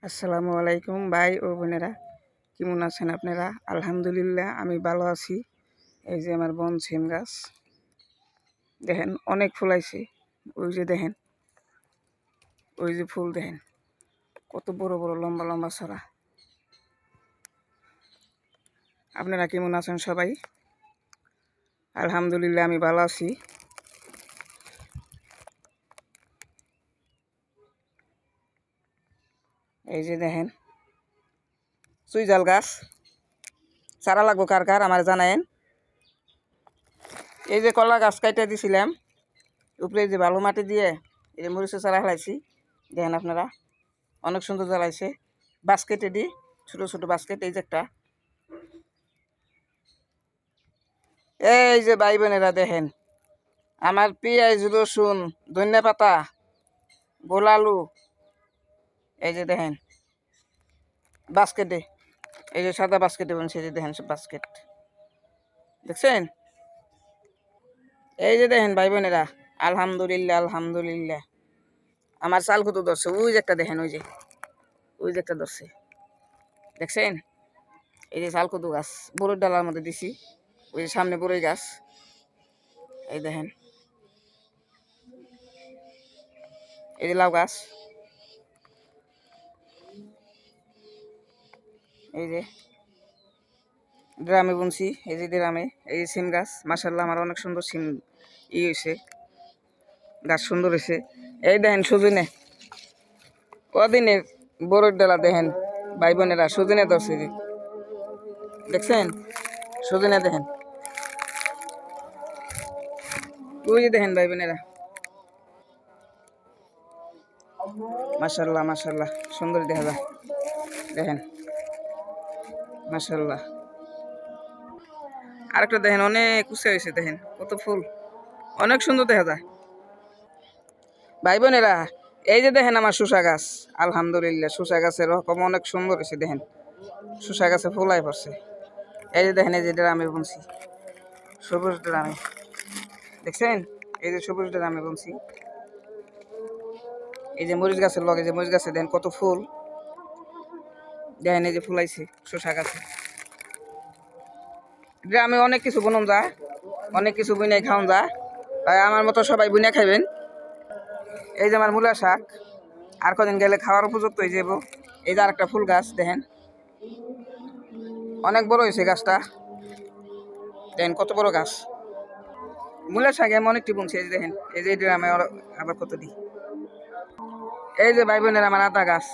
আসসালামু আলাইকুম ভাই ও বোনেরা, কেমন আছেন আপনারা? আলহামদুলিল্লাহ আমি ভালো আছি। এই যে আমার বোন সিম গাছ দেখেন অনেক ফুল আইছে। ওই যে দেখেন, ওই যে ফুল দেখেন কত বড় বড় লম্বা লম্বা ছড়া। আপনারা কেমন আছেন সবাই? আলহামদুলিল্লাহ আমি ভালো আছি। এই যে দেখেন চুইজাল গাছ, চারা লাগবো কার কার আমার জানায়েন। এই যে কলা গাছ কাইটে দিছিলাম, উপরে যে বালু মাটি দিয়ে এই যে মরিচের চারা ফেলাইছি, দেখেন আপনারা অনেক সুন্দর জ্বালাইছে। বাস্কেটে দিই, ছোটো ছোটো বাস্কেট। এই যে একটা, এই যে ভাই বোনেরা দেখেন আমার পেঁয়াজ রসুন ধনিয়া পাতা গোল আলু, এই যে দেখেন বাস্কেটে, এই যে সাদা বাস্কেটে বলছে, যে দেখেন বাস্কেট দেখছেন। এই যে দেখেন ভাই বোনেরা, আলহামদুলিল্লাহ আলহামদুলিল্লাহ আমার চাল কত ধরছে। ওই যে একটা দেখেন, ওই যে একটা ধরছে দেখছেন। এই যে চাল কদু গাছ বড়ির ডালার মধ্যে দিছি, ওই যে সামনে বড়ই গাছ। এই দেখেন এই যে লাউ গাছ, এই যে ড্রামে বুনছি, এই যে ড্রামে। এই যে সিম গাছ, মাশাআল্লাহ আমার অনেক সুন্দর সিম হয়েছে, গাছ সুন্দর হয়েছে। এই দেখেন সুজনে, কদিনের বড়ির ডালা দেখেন ভাই বোনেরা, সুজনে ধরছে যে দেখছেন, সুজনে দেখেন। ওই যে দেখেন ভাই বোনেরা, মাশাআল্লাহ মাশাআল্লাহ সুন্দর দেখা যায় দেখেন, মাশাআল্লাহ। আরেকটা দেখেন অনেক উঁচা হয়েছে, দেখেন কত ফুল, অনেক সুন্দর দেখা যায় ভাই বোনেরা। এই যে দেখেন আমার শসা গাছ, আলহামদুলিল্লাহ শসা গাছের রকম অনেক সুন্দর হয়েছে। দেখেন শসা গাছে ফুলাই পড়ছে। এই যে দেখেন, এই যে ড্রামে বুনছি, সবুজ ড্রামে দেখছেন। এই যে সবুজ ড্রামে বুনছি। এই যে মরিচ গাছের লগে, যে মরিচ গাছে দেখেন কত ফুল, দেখেন এই যে ফুলাইছে শসা গাছে। গ্রামে অনেক কিছু বুনন যায়, অনেক কিছু বুনে খাওয়ান যায়, তাই আমার মতো সবাই বুনে খাইবেন। এই যে আমার মূলা শাক, আর কদিন গেলে খাওয়ার উপযুক্ত হয়ে যাব। এই যে আরেকটা ফুল গাছ দেখেন, অনেক বড় হয়েছে গাছটা, দেখেন কত বড় গাছ। মূলা শাক আমি অনেকটি বুনছি। এই যে দেখেন, এই যে ড্রামে আবার কত দিই। এই যে ভাই বোনের আমার আদা গাছ,